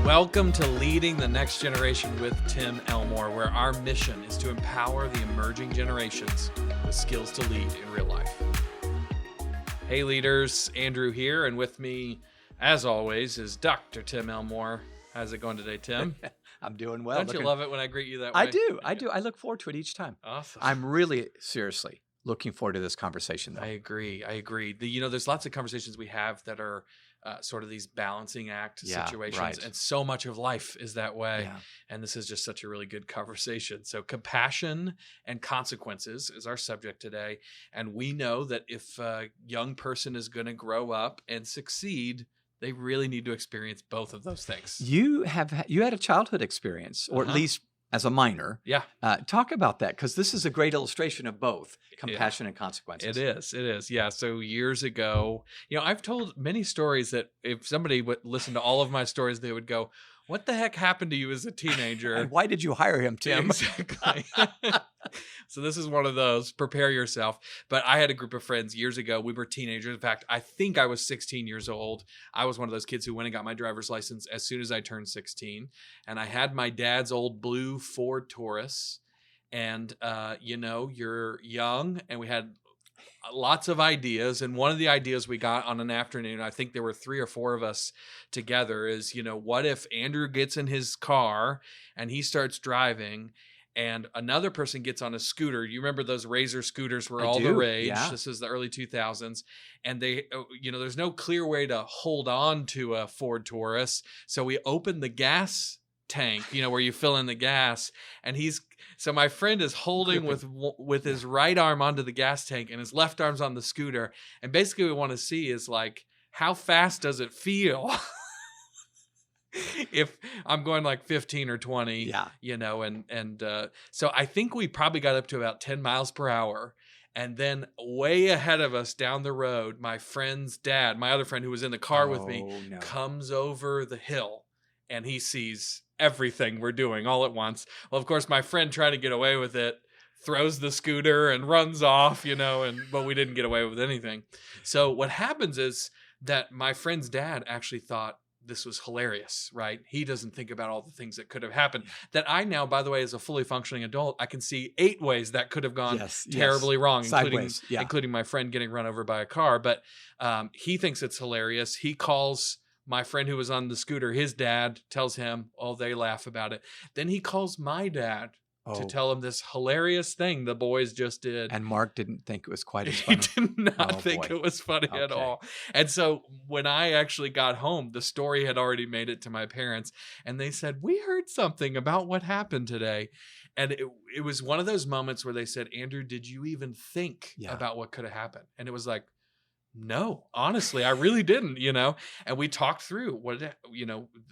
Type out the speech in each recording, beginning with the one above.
Welcome to Leading the Next Generation with Tim Elmore, where our mission is to empower the emerging generations with skills to lead in real life. Hey leaders, Andrew here, and with me, as always, is Dr. Tim Elmore. How's it going today, Tim? I'm doing well. Don't you love it when I greet you that way? I do. I look forward to it each time. Awesome. I'm really, seriously looking forward to this conversation, though. I agree. There's lots of conversations we have that are sort of these balancing act situations. Right. And so much of life is that way. Yeah. And this is just such a really good conversation. So compassion and consequences is our subject today. And we know that if a young person is going to grow up and succeed, they really need to experience both of those things. You had a childhood experience, or at least as a minor. Yeah. Talk about that, because this is a great illustration of both compassion and consequences. It is. Yeah. So years ago, I've told many stories that if somebody would listen to all of my stories, they would go, "What the heck happened to you as a teenager? And why did you hire him, Tim?" Exactly. So this is one of those, prepare yourself. But I had a group of friends years ago. We were teenagers. In fact, I think I was 16 years old. I was one of those kids who went and got my driver's license as soon as I turned 16. And I had my dad's old blue Ford Taurus. And, you're young, and we had lots of ideas. And one of the ideas we got on an afternoon, I think there were 3 or 4 of us together, is, what if Andrew gets in his car and he starts driving and another person gets on a scooter? You remember those Razor scooters were all the rage. Yeah. This is the early 2000s. And they, there's no clear way to hold on to a Ford Taurus. So we opened the gas tank, where you fill in the gas, and so my friend is holding with his right arm onto the gas tank and his left arm's on the scooter. And basically what we want to see is like, how fast does it feel? If I'm going like 15 or 20, so I think we probably got up to about 10 miles per hour. And then way ahead of us down the road, my friend's dad, my other friend who was in the car with me, comes over the hill, and he sees everything we're doing all at once. Well, of course, my friend trying to get away with it throws the scooter and runs off, but we didn't get away with anything. So what happens is that my friend's dad actually thought this was hilarious, right? He doesn't think about all the things that could have happened that I now, by the way, as a fully functioning adult, I can see 8 ways that could have gone terribly wrong, including my friend getting run over by a car. But he thinks it's hilarious. He calls my friend who was on the scooter, his dad, tells him, they laugh about it. Then he calls my dad to tell him this hilarious thing the boys just did. And Mark didn't think it was quite as funny. He did not think it was funny at all. And so when I actually got home, the story had already made it to my parents, and they said, "We heard something about what happened today." And it was one of those moments where they said, "Andrew, did you even think about what could have happened?" And it was like, no, honestly, I really didn't, and we talked through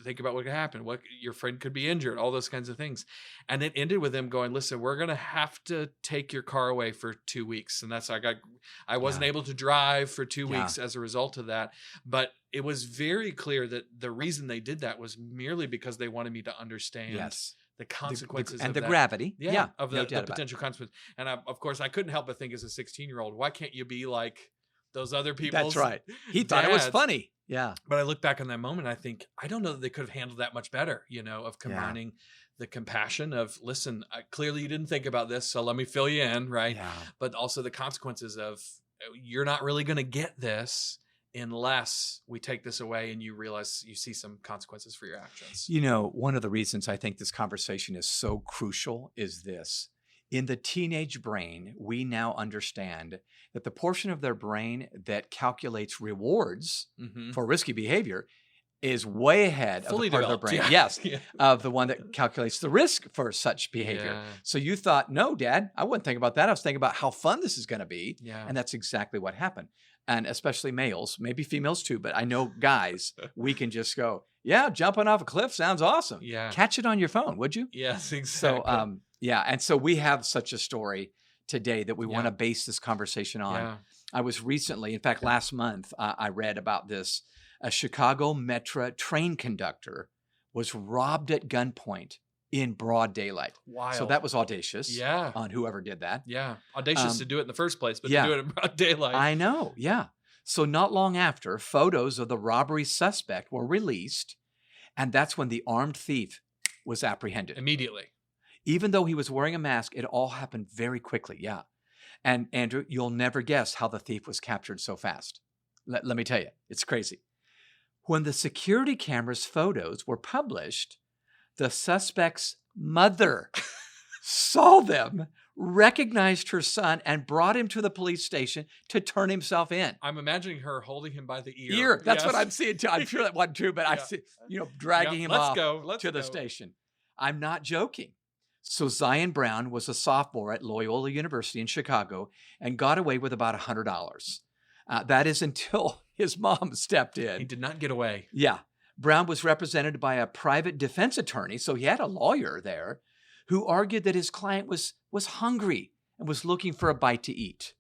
think about what could happen, what your friend could be injured, all those kinds of things. And it ended with them going, "Listen, we're going to have to take your car away for 2 weeks." And that's, I wasn't able to drive for 2 weeks as a result of that. But it was very clear that the reason they did that was merely because they wanted me to understand the consequences and of the that. gravity. Of the potential consequences. And of course, I couldn't help but think as a 16-year-old, why can't you be like those other people? That's right. He thought it was funny. Yeah. But I look back on that moment, I think, I don't know that they could have handled that much better, of combining the compassion of, listen, clearly you didn't think about this, so let me fill you in, right? Yeah. But also the consequences of, you're not really going to get this unless we take this away and you realize you see some consequences for your actions. One of the reasons I think this conversation is so crucial is this. In the teenage brain, we now understand that the portion of their brain that calculates rewards for risky behavior is way ahead of the part of their brain. Yes, of the one that calculates the risk for such behavior. Yeah. So you thought, "No, Dad, I wouldn't think about that. I was thinking about how fun this is going to be." Yeah. And that's exactly what happened. And especially males, maybe females too, but I know guys, we can just go, "Yeah, jumping off a cliff sounds awesome." Yeah. Catch it on your phone, would you? Yes, exactly. So, and so we have such a story today that we want to base this conversation on. Yeah. I was recently, in fact, last month, I read about this. A Chicago Metro train conductor was robbed at gunpoint in broad daylight. Wild. So that was audacious on whoever did that. Yeah. Audacious to do it in the first place, but to do it in broad daylight. I know. Yeah. So not long after, photos of the robbery suspect were released, And that's when the armed thief was apprehended. Immediately. Even though he was wearing a mask, it all happened very quickly. Yeah. And Andrew, you'll never guess how the thief was captured so fast. Let me tell you, it's crazy. When the security camera's photos were published, the suspect's mother saw them, recognized her son, and brought him to the police station to turn himself in. I'm imagining her holding him by the ear. That's what I'm seeing too. I'm sure that wasn't true, but I see, dragging him off to the station. I'm not joking. So Zion Brown was a sophomore at Loyola University in Chicago and got away with about $100. That is until his mom stepped in. He did not get away. Yeah. Brown was represented by a private defense attorney, so he had a lawyer there, who argued that his client was hungry and was looking for a bite to eat.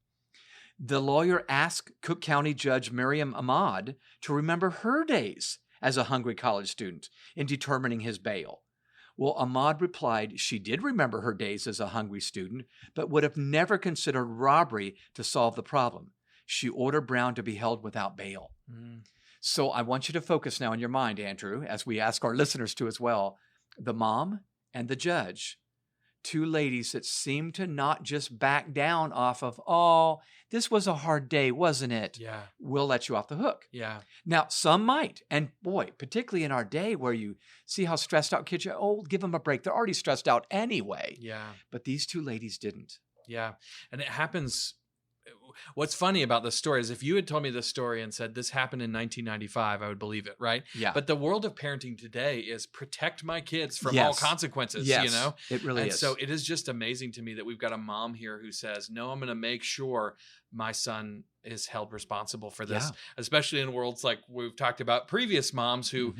The lawyer asked Cook County Judge Miriam Ahmad to remember her days as a hungry college student in determining his bail. Well, Ahmad replied she did remember her days as a hungry student, but would have never considered robbery to solve the problem. She ordered Brown to be held without bail. So I want you to focus now in your mind, Andrew, as we ask our listeners to as well, the mom and the judge, two ladies that seem to not just back down off of, oh, this was a hard day, wasn't it? Yeah. We'll let you off the hook. Yeah. Now, some might. And boy, particularly in our day where you see how stressed out kids are, oh, give them a break. They're already stressed out anyway. Yeah. But these two ladies didn't. Yeah. And it happens. What's funny about this story is if you had told me this story and said this happened in 1995, I would believe it, right? Yeah. But the world of parenting today is protect my kids from all consequences, It really is. So it is just amazing to me that we've got a mom here who says, no, I'm going to make sure my son is held responsible for this, especially in worlds like we've talked about previous moms who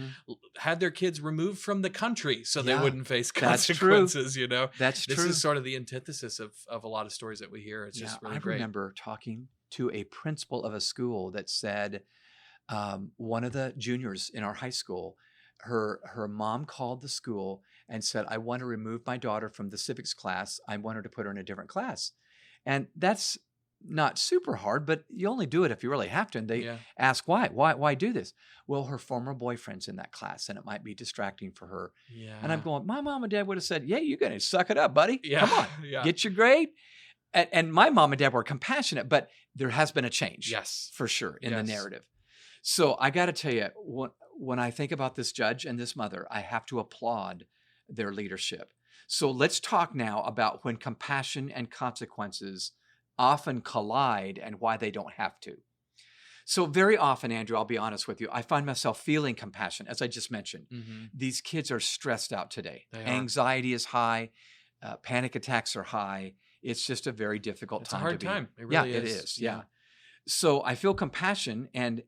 had their kids removed from the country so they wouldn't face consequences, That's true. This is sort of the antithesis of a lot of stories that we hear. It's just really great. I remember talking to a principal of a school that said one of the juniors in our high school, her mom called the school and said, I want to remove my daughter from the civics class. I want her to put her in a different class. And that's not super hard, but you only do it if you really have to. And they ask why. Why do this? Well, her former boyfriend's in that class and it might be distracting for her. Yeah. And I'm going, my mom and dad would have said, yeah, you're going to suck it up, buddy. Yeah. Come on, get your grade. And my mom and dad were compassionate, but there has been a change. Yes. For sure in the narrative. So I got to tell you, when I think about this judge and this mother, I have to applaud their leadership. So let's talk now about when compassion and consequences often collide and why they don't have to. So very often, Andrew, I'll be honest with you, I find myself feeling compassion, as I just mentioned. These kids are stressed out today. Anxiety is high. Panic attacks are high. It's just a very difficult time to be. It's a hard time. It really is. It is. Yeah. So I feel compassion and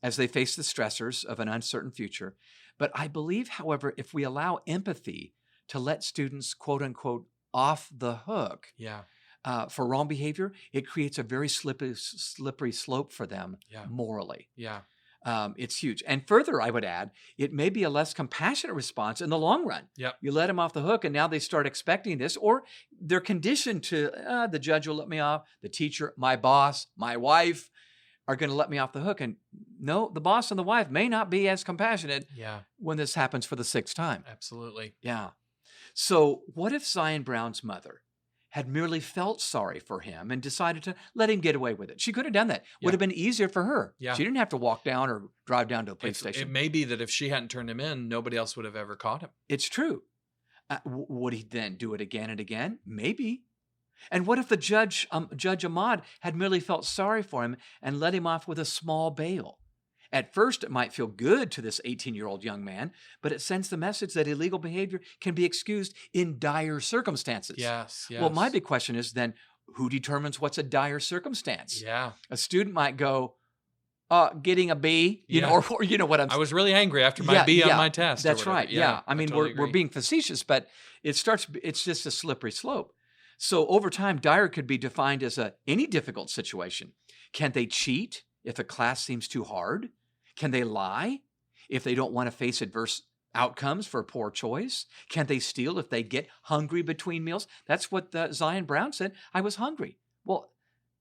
as they face the stressors of an uncertain future. But I believe, however, if we allow empathy to let students, quote unquote, off the hook for wrong behavior, it creates a very slippery slope for them morally. Yeah. It's huge. And further, I would add, it may be a less compassionate response in the long run. Yep. You let them off the hook and now they start expecting this, or they're conditioned to, the judge will let me off, the teacher, my boss, my wife are going to let me off the hook. And no, the boss and the wife may not be as compassionate when this happens for the sixth time. Absolutely. Yeah. So what if Zion Brown's mother had merely felt sorry for him and decided to let him get away with it? She could have done that. Would have been easier for her. Yeah. She didn't have to walk down or drive down to the police station. It may be that if she hadn't turned him in, nobody else would have ever caught him. It's true. Would he then do it again and again? Maybe. And what if the Judge Ahmad had merely felt sorry for him and let him off with a small bail? At first, it might feel good to this 18-year-old young man, but it sends the message that illegal behavior can be excused in dire circumstances. Yes. Well, my big question is then, who determines what's a dire circumstance? Yeah. A student might go, getting a B, you know, or you know what I'm saying. I was really angry after my B on my test. That's right. Yeah. I mean, we're being facetious, but it's just a slippery slope. So over time, dire could be defined as any difficult situation. Can they cheat if a class seems too hard? Can they lie if they don't want to face adverse outcomes for a poor choice? Can they steal if they get hungry between meals? That's what Zion Brown said. I was hungry. Well,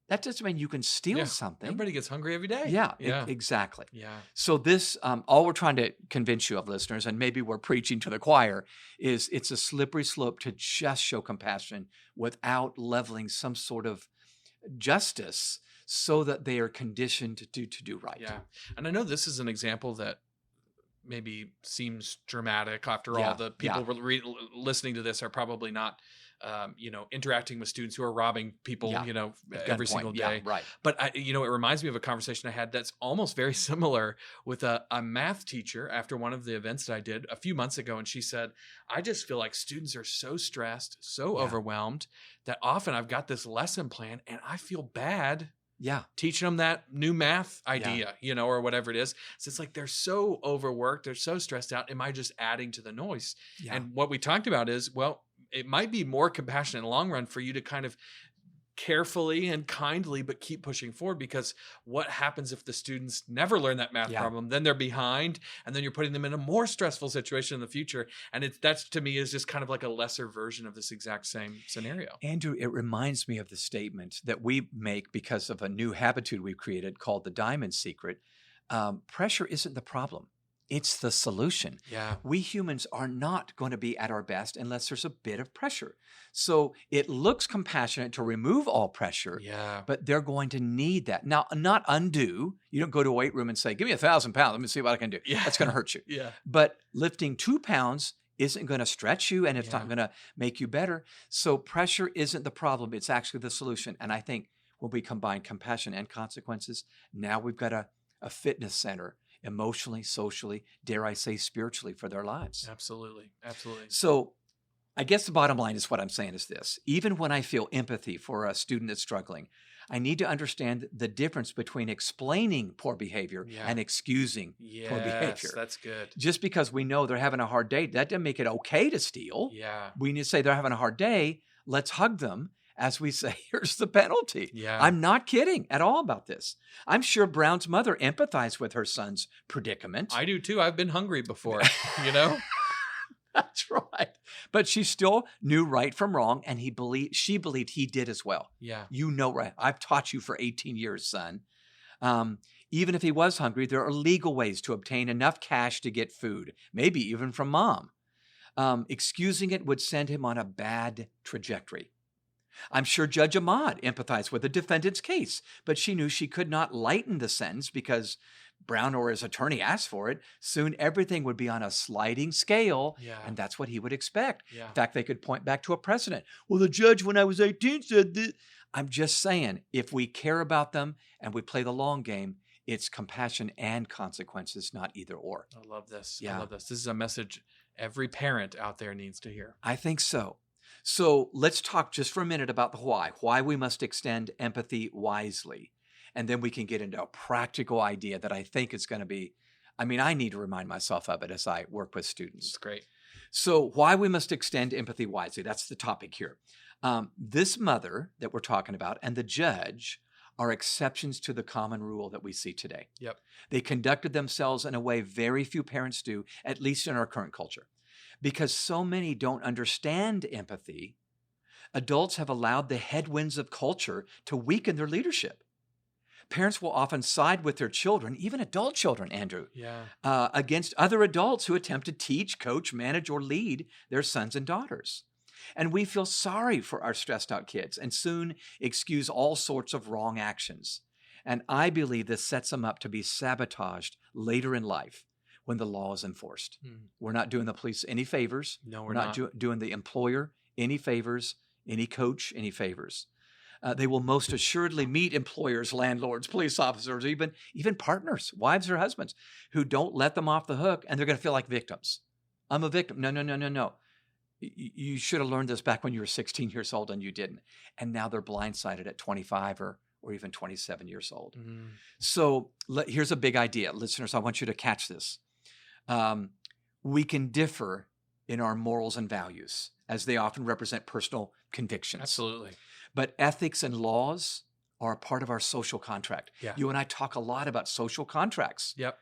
That doesn't mean you can steal Yeah. something. Everybody gets hungry every day. Yeah, Yeah. exactly. Yeah. So this, all we're trying to convince you of, listeners, and maybe we're preaching to the choir, is it's a slippery slope to just show compassion without leveling some sort of justice so that they are conditioned to do right. Yeah. And I know this is an example that maybe seems dramatic. After Yeah, all, the people listening to this are probably not, interacting with students who are robbing people, At every gunpoint. single day. Yeah, right. But it reminds me of a conversation I had that's almost very similar with a math teacher after one of the events that I did a few months ago. And she said, I just feel like students are so stressed, so overwhelmed that often I've got this lesson plan and I feel bad teaching them that new math idea, or whatever it is. So it's like, they're so overworked, they're so stressed out. Am I just adding to the noise? Yeah. And what we talked about is, well, it might be more compassionate in the long run for you to kind of carefully and kindly, but keep pushing forward, because what happens if the students never learn that math problem? Then they're behind, and then you're putting them in a more stressful situation in the future. And that's, to me, is just kind of like a lesser version of this exact same scenario. Andrew, it reminds me of the statement that we make because of a new habitude we've created called the Diamond Secret. Pressure isn't the problem. It's the solution. Yeah. We humans are not going to be at our best unless there's a bit of pressure. So it looks compassionate to remove all pressure, but they're going to need that. Now, not undo. You don't go to a weight room and say, give me 1,000 pounds. Let me see what I can do. That's going to hurt you. But lifting 2 pounds isn't going to stretch you, and it's not going to make you better. So pressure isn't the problem. It's actually the solution. And I think when we combine compassion and consequences, now we've got a fitness center, emotionally, socially, dare I say spiritually, for their lives. Absolutely. Absolutely. So I guess the bottom line is what I'm saying is this. Even when I feel empathy for a student that's struggling, I need to understand the difference between explaining poor behavior and excusing poor behavior. That's good. Just because we know they're having a hard day, that doesn't make it okay to steal. Yeah. We need to say they're having a hard day. Let's hug them as we say, here's the penalty. Yeah. I'm not kidding at all about this. I'm sure Brown's mother empathized with her son's predicament. I do too. I've been hungry before, That's right. But she still knew right from wrong, and she believed he did as well. Yeah. You know right. I've taught you for 18 years, son. Even if he was hungry, there are legal ways to obtain enough cash to get food, maybe even from mom. Excusing it would send him on a bad trajectory. I'm sure Judge Ahmad empathized with the defendant's case, but she knew she could not lighten the sentence because Brown or his attorney asked for it. Soon everything would be on a sliding scale, and that's what he would expect. Yeah. In fact, they could point back to a precedent. Well, the judge when I was 18 said this. I'm just saying, if we care about them and we play the long game, it's compassion and consequences, not either or. I love this. Yeah. I love this. This is a message every parent out there needs to hear. I think so. So let's talk just for a minute about the why we must extend empathy wisely. And then we can get into a practical idea that I think is going to be, I need to remind myself of it as I work with students. It's great. So why we must extend empathy wisely, that's the topic here. This mother that we're talking about and the judge are exceptions to the common rule that we see today. Yep. They conducted themselves in a way very few parents do, at least in our current culture. Because so many don't understand empathy, adults have allowed the headwinds of culture to weaken their leadership. Parents will often side with their children, even adult children, Andrew, against other adults who attempt to teach, coach, manage, or lead their sons and daughters. And we feel sorry for our stressed out kids and soon excuse all sorts of wrong actions. And I believe this sets them up to be sabotaged later in life when the law is enforced. We're not doing the police any favors. No, we're not doing the employer any favors, any coach any favors. They will most assuredly meet employers, landlords, police officers, even partners, wives or husbands, who don't let them off the hook, and they're going to feel like victims. I'm a victim. No. You should have learned this back when you were 16 years old and you didn't. And now they're blindsided at 25 or even 27 years old. So here's a big idea. Listeners, I want you to catch this. We can differ in our morals and values, as they often represent personal convictions. Absolutely. But ethics and laws are a part of our social contract. Yeah. You and I talk a lot about social contracts. Yep.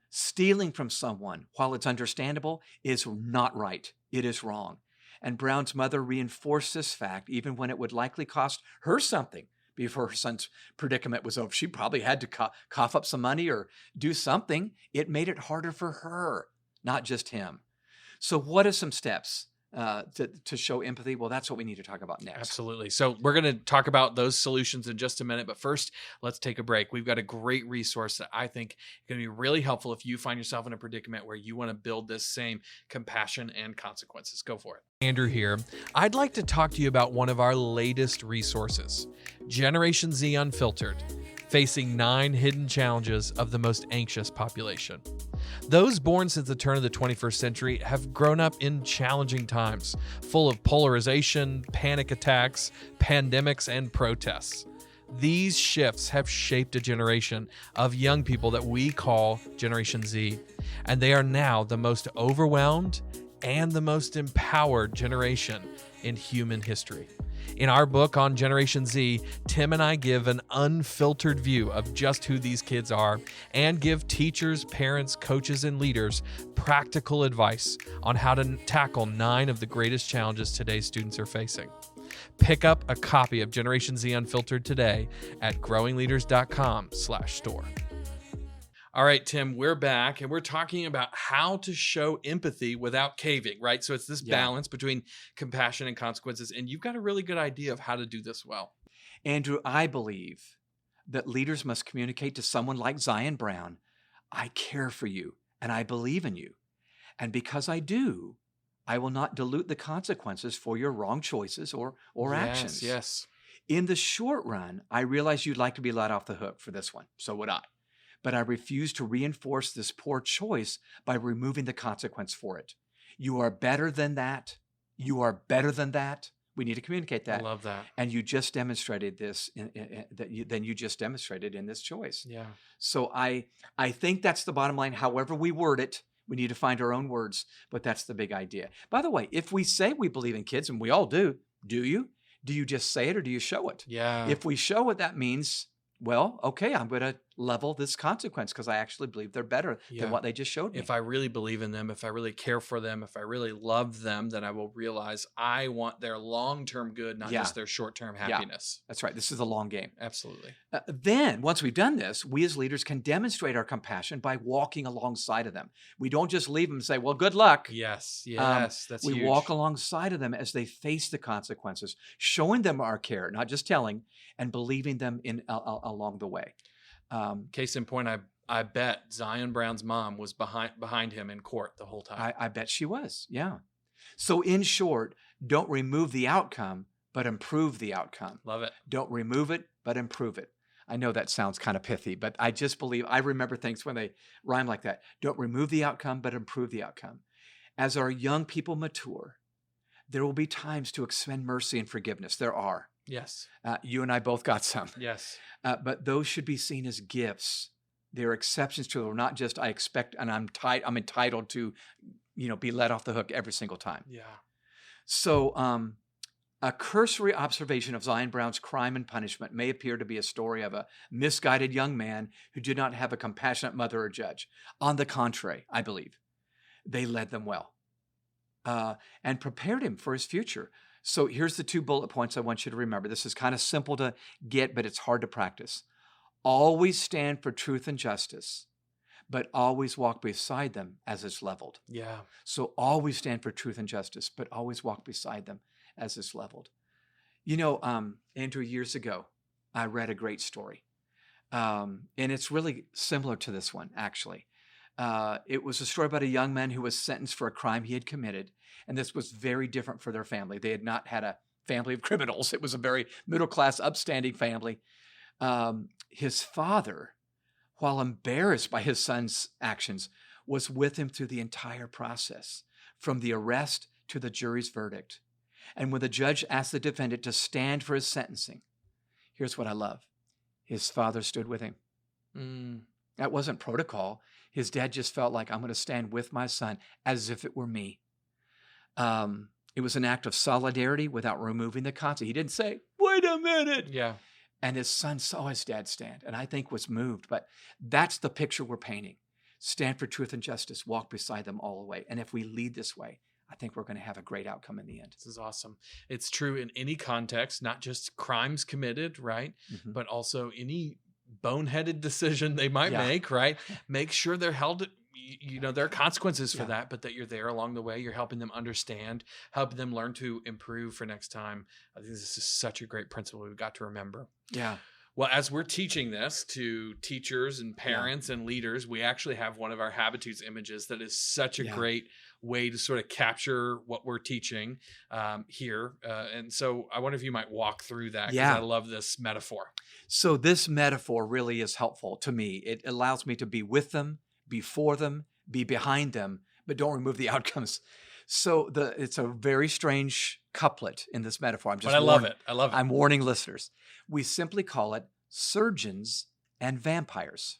Stealing from someone, while it's understandable, is not right. It is wrong. And Brown's mother reinforced this fact even when it would likely cost her something, before her son's predicament was over. She probably had to cough up some money or do something. It made it harder for her, not just him. So what are some steps to show empathy? Well, that's what we need to talk about next. Absolutely. So we're going to talk about those solutions in just a minute. But first, let's take a break. We've got a great resource that I think is going to be really helpful if you find yourself in a predicament where you want to build this same compassion and consequences. Go for it. Andrew here. I'd like to talk to you about one of our latest resources, Generation Z Unfiltered, facing 9 hidden challenges of the most anxious population. Those born since the turn of the 21st century have grown up in challenging times, full of polarization, panic attacks, pandemics, and protests. These shifts have shaped a generation of young people that we call Generation Z, and they are now the most overwhelmed and the most empowered generation in human history. In our book on Generation Z, Tim and I give an unfiltered view of just who these kids are and give teachers, parents, coaches, and leaders practical advice on how to tackle 9 of the greatest challenges today's students are facing. Pick up a copy of Generation Z Unfiltered today at growingleaders.com/store. All right, Tim, we're back and we're talking about how to show empathy without caving, right? So it's this balance between compassion and consequences. And you've got a really good idea of how to do this well. Andrew, I believe that leaders must communicate to someone like Zion Brown, I care for you and I believe in you. And because I do, I will not dilute the consequences for your wrong choices or actions. Yes. In the short run, I realize you'd like to be let off the hook for this one. So would I. But I refuse to reinforce this poor choice by removing the consequence for it. You are better than that. You are better than that. We need to communicate that. I love that. And you just demonstrated this, you just demonstrated in this choice. Yeah. So I think that's the bottom line. However we word it, we need to find our own words, but that's the big idea. By the way, if we say we believe in kids, and we all do you? Do you just say it or do you show it? Yeah. If we show it, that means, well, okay, I'm going to level this consequence because I actually believe they're better than what they just showed me. If I really believe in them, if I really care for them, if I really love them, then I will realize I want their long-term good, not just their short-term happiness. That's right. This is a long game. Absolutely. Then, once we've done this, we as leaders can demonstrate our compassion by walking alongside of them. We don't just leave them and say, well, good luck. Yes, that's we huge. walk alongside of them as they face the consequences, showing them our care, not just telling, and believing them along the way. Case in point, I bet Zion Brown's mom was behind him in court the whole time. I bet she was, yeah. So in short, don't remove the outcome, but improve the outcome. Love it. Don't remove it, but improve it. I know that sounds kind of pithy, but I just believe, I remember things when they rhyme like that. Don't remove the outcome, but improve the outcome. As our young people mature, there will be times to extend mercy and forgiveness. There are. Yes. You and I both got some. Yes. But those should be seen as gifts. They're exceptions to it, not just I expect and I'm entitled to, be let off the hook every single time. Yeah. So a cursory observation of Zion Brown's crime and punishment may appear to be a story of a misguided young man who did not have a compassionate mother or judge. On the contrary, I believe, they led them well and prepared him for his future. So here's the 2 bullet points I want you to remember. This is kind of simple to get, but it's hard to practice. Always stand for truth and justice, but always walk beside them as it's leveled. Yeah. So always stand for truth and justice, but always walk beside them as it's leveled. Andrew, years ago, I read a great story. And it's really similar to this one, actually. It was a story about a young man who was sentenced for a crime he had committed. And this was very different for their family. They had not had a family of criminals. It was a very middle-class, upstanding family. His father, while embarrassed by his son's actions, was with him through the entire process, from the arrest to the jury's verdict. And when the judge asked the defendant to stand for his sentencing, here's what I love. His father stood with him. That wasn't protocol. His dad just felt like, I'm going to stand with my son as if it were me. It was an act of solidarity without removing the consequence. He didn't say, wait a minute. Yeah. And his son saw his dad stand, and I think was moved. But that's the picture we're painting. Stand for truth and justice. Walk beside them all the way. And if we lead this way, I think we're going to have a great outcome in the end. This is awesome. It's true in any context, not just crimes committed, right? Mm-hmm. But also any boneheaded decision they might make, right? Make sure they're held, there are consequences for that, but that you're there along the way. You're helping them understand, helping them learn to improve for next time. I think this is such a great principle we've got to remember. Yeah. Well, as we're teaching this to teachers and parents and leaders, we actually have one of our Habitudes images that is such a great way to sort of capture what we're teaching here. And so I wonder if you might walk through that, because I love this metaphor. So this metaphor really is helpful to me. It allows me to be with them, before them, be behind them, but don't remove the outcomes. So it's a very strange couplet in this metaphor. I love it. I'm warning listeners. We simply call it surgeons and vampires.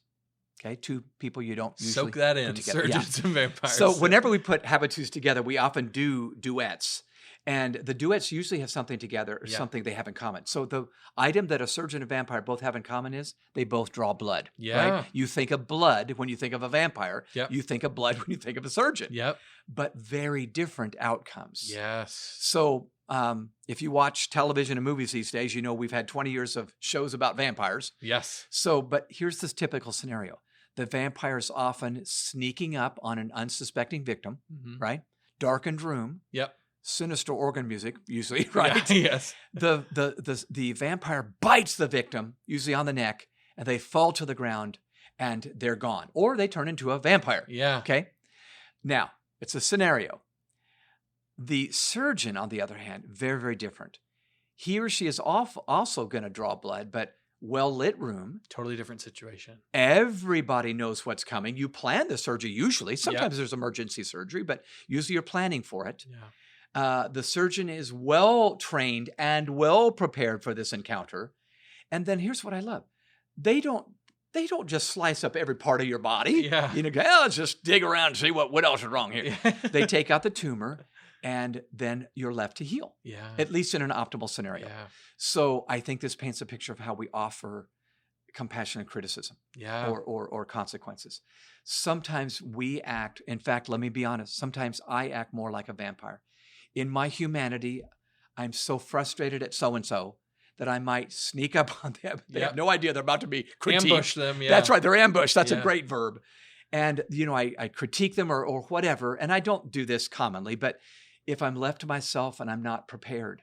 Okay, two people you don't usually soak that in. Surgeons and vampires. So whenever we put Habitudes together, we often do duets. And the duets usually have something together, or something they have in common. So the item that a surgeon and vampire both have in common is they both draw blood. Yeah. Right? You think of blood when you think of a vampire. Yep. You think of blood when you think of a surgeon. Yep. But very different outcomes. Yes. So if you watch television and movies these days, we've had 20 years of shows about vampires. Yes. So, but here's this typical scenario. The vampire is often sneaking up on an unsuspecting victim, right? Darkened room. Yep. Sinister organ music, usually, right? Yeah, yes. The vampire bites the victim, usually on the neck, and they fall to the ground and they're gone. Or they turn into a vampire. Yeah. Okay? Now, it's a scenario. The surgeon, on the other hand, very, very different. He or she is also going to draw blood, but well-lit room. Totally different situation. Everybody knows what's coming. You plan the surgery usually. Sometimes there's emergency surgery, but usually you're planning for it. Yeah. The surgeon is well trained and well prepared for this encounter. And then here's what I love. They don't just slice up every part of your body. Yeah. Let's just dig around and see what else is wrong here. They take out the tumor, and then you're left to heal. Yeah. At least in an optimal scenario. Yeah. So I think this paints a picture of how we offer compassion and criticism. Yeah. Or consequences. Sometimes we act, in fact, let me be honest, sometimes I act more like a vampire. In my humanity, I'm so frustrated at so-and-so that I might sneak up on them. They have no idea they're about to be critiqued. Ambush them, yeah. That's right, they're ambushed. That's a great verb. And, I critique them or whatever, and I don't do this commonly, but if I'm left to myself and I'm not prepared,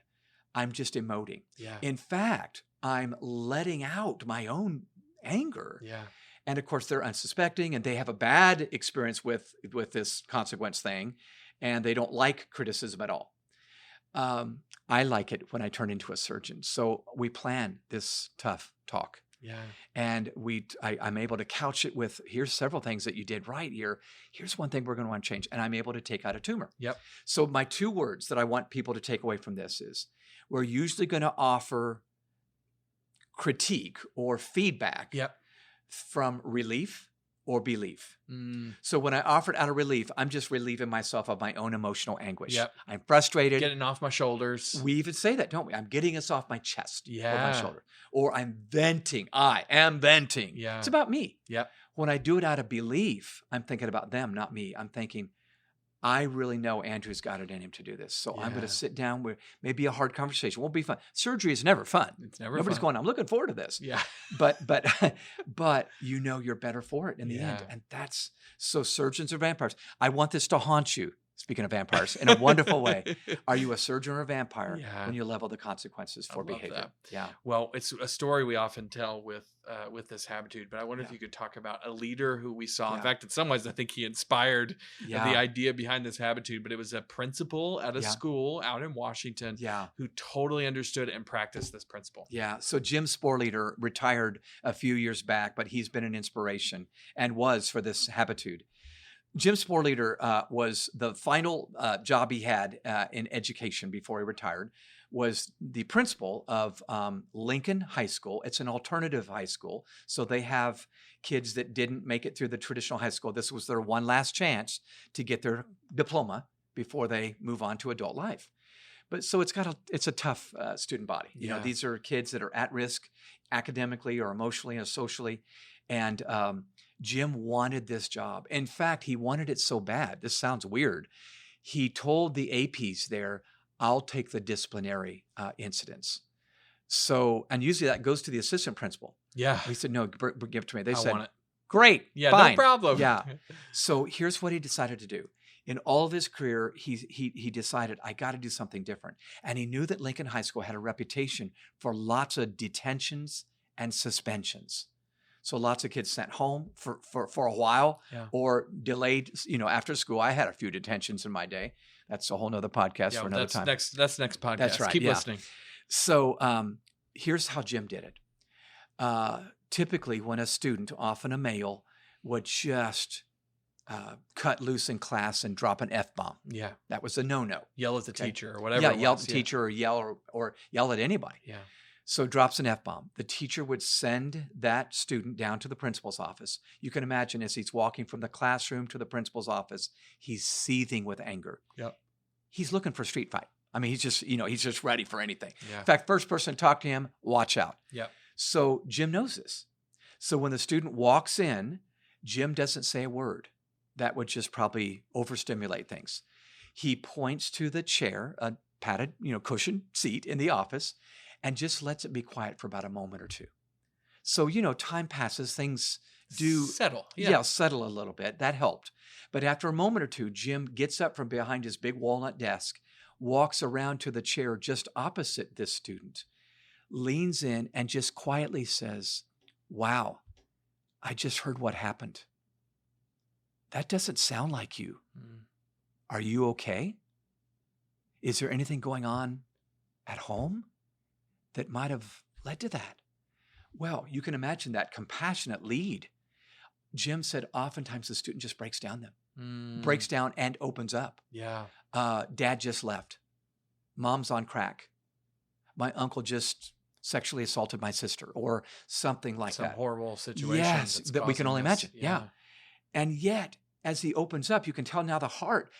I'm just emoting. Yeah. In fact, I'm letting out my own anger. Yeah. And of course, they're unsuspecting and they have a bad experience with this consequence thing, and they don't like criticism at all. I like it when I turn into a surgeon. So we plan this tough talk. Yeah. And I'm able to couch it with, here's several things that you did right here. Here's one thing we're going to want to change. And I'm able to take out a tumor. Yep. So my 2 words that I want people to take away from this is, we're usually going to offer critique or feedback from relief or belief. So when I offer it out of relief, I'm just relieving myself of my own emotional anguish. Yep. I'm frustrated. Getting off my shoulders. We even say that, don't we? I'm getting this off my chest or Yeah. my shoulder. Or I'm venting. I am venting. Yeah. It's about me. Yep. When I do it out of belief, I'm thinking about them, not me. I'm thinking, I really know Andrew's got it in him to do this. So I'm going to sit down with maybe a hard conversation. Won't be fun. Surgery is never fun. It's never Nobody's fun. going, I'm looking forward to this. Yeah. But you're better for it in the end. And that's, so surgeons are vampires. I want this to haunt you. Speaking of vampires, in a wonderful way. Are you a surgeon or a vampire when you level the consequences for behavior? That. Yeah. Well, it's a story we often tell with this Habitude, but I wonder if you could talk about a leader who we saw. In fact, in some ways, I think he inspired the idea behind this Habitude, but it was a principal at a school out in Washington who totally understood and practiced this principle. Yeah. So Jim Sporleder retired a few years back, but he's been an inspiration and was for this Habitude. Jim Sporleder was the final job he had in education before he retired, was the principal of Lincoln High School. It's an alternative high school. So they have kids that didn't make it through the traditional high school. This was their one last chance to get their diploma before they move on to adult life. But so it's a tough student body. You know, these are kids that are at risk academically or emotionally or socially. And Jim wanted this job. In fact, he wanted it so bad. This sounds weird. he told the APs there, I'll take the disciplinary incidents. So, and usually that goes to the assistant principal. Yeah. He said, no, give it to me. They I said, want it. Great. Yeah, fine. no problem. Yeah. So here's what he decided to do. In all of his career, he decided, I got to do something different. And he knew that Lincoln High School had a reputation for lots of detentions and suspensions. So lots of kids sent home for a while or delayed, after school. I had a few detentions in my day. That's a whole nother podcast for another time. That's next podcast. That's right. Keep listening. So here's how Jim did it. Typically, when a student, often a male, would just cut loose in class and drop an F-bomb. Yeah. That was a no-no. Yell at the teacher or whatever. Yeah, yell at the teacher or yell at anybody. Yeah. So drops an F-bomb. The teacher would send that student down to the principal's office. You can imagine as he's walking from the classroom to the principal's office, he's seething with anger. Yep. He's looking for a street fight. I mean, he's just ready for anything. Yeah. In fact, first person to talk to him, watch out. Yep. So Jim knows this. So when the student walks in, Jim doesn't say a word. That would just probably overstimulate things. He points to the chair, a padded, cushion seat in the office, and just lets it be quiet for about a moment or two. So, time passes, things do settle. Settle a little bit. That helped. But after a moment or two, Jim gets up from behind his big walnut desk, walks around to the chair just opposite this student, leans in and just quietly says, wow, I just heard what happened. That doesn't sound like you. Are you okay? Is there anything going on at home that might have led to that? Well, you can imagine that compassionate lead. Jim said oftentimes the student just breaks down breaks down and opens up. Yeah. Dad just left. Mom's on crack. My uncle just sexually assaulted my sister or something like that. Some horrible situation. Yes, that we can only imagine. Yeah. And yet, as he opens up, you can tell now the heart,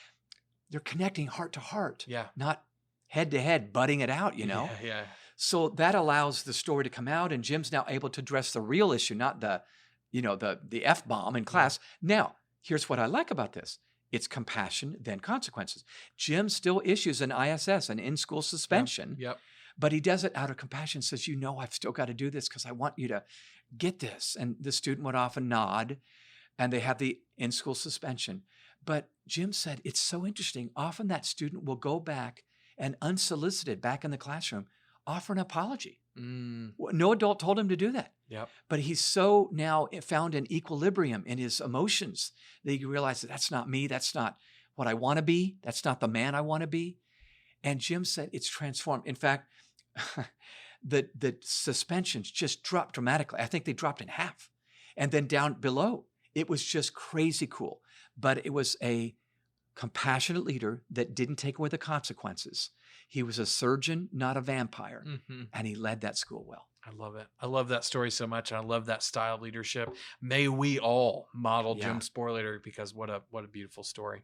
they're connecting heart to heart. Yeah. Not head to head, butting it out, Yeah. So that allows the story to come out, and Jim's now able to address the real issue, not the F-bomb in class. Now, here's what I like about this. It's compassion, then consequences. Jim still issues an ISS, an in-school suspension. Yep. But he does it out of compassion, says, I've still got to do this because I want you to get this. And the student would often nod, and they have the in-school suspension. But Jim said, it's so interesting. Often that student will go back and unsolicited back in the classroom, offer an apology. No adult told him to do that. Yep. But he's so now found an equilibrium in his emotions that he realized that's not me. That's not what I want to be. That's not the man I want to be. And Jim said it's transformed. In fact, the suspensions just dropped dramatically. I think they dropped in half. And then down below, it was just crazy cool. But it was a compassionate leader that didn't take away the consequences. He was a surgeon, not a vampire. And he led that school well. I love it. I love that story so much. And I love that style of leadership. May we all model Jim Sporleder, because what a beautiful story.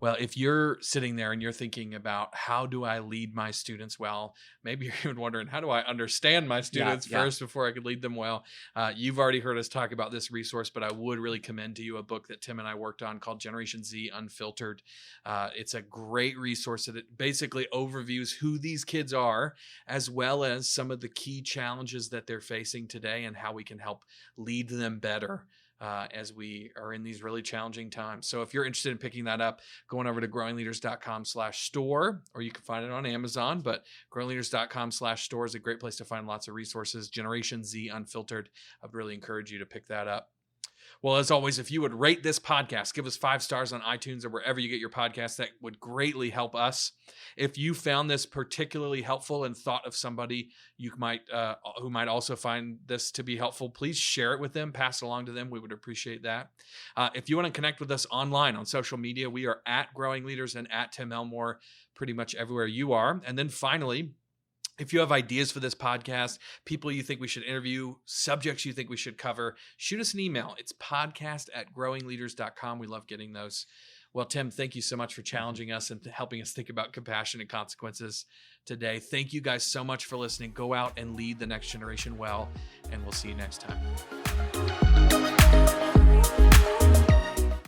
Well, if you're sitting there and you're thinking about how do I lead my students well, maybe you're even wondering, how do I understand my students first before I could lead them well? You've already heard us talk about this resource, but I would really commend to you a book that Tim and I worked on called Generation Z Unfiltered. It's a great resource that it basically overviews who these kids are, as well as some of the key challenges that they're facing today and how we can help lead them better as we are in these really challenging times. So if you're interested in picking that up, going over to growingleaders.com/store, or you can find it on Amazon, but growingleaders.com/store is a great place to find lots of resources. Generation Z Unfiltered. I'd really encourage you to pick that up. Well, as always, if you would rate this podcast, give us 5 stars on iTunes or wherever you get your podcasts, that would greatly help us. If you found this particularly helpful and thought of somebody you might who might also find this to be helpful, please share it with them, pass it along to them. We would appreciate that. If you want to connect with us online on social media, we are at Growing Leaders and at Tim Elmore, pretty much everywhere you are. And then finally, if you have ideas for this podcast, people you think we should interview, subjects you think we should cover, shoot us an email. It's podcast@growingleaders.com. We love getting those. Well, Tim, thank you so much for challenging us and helping us think about compassion and consequences today. Thank you guys so much for listening. Go out and lead the next generation well, and we'll see you next time.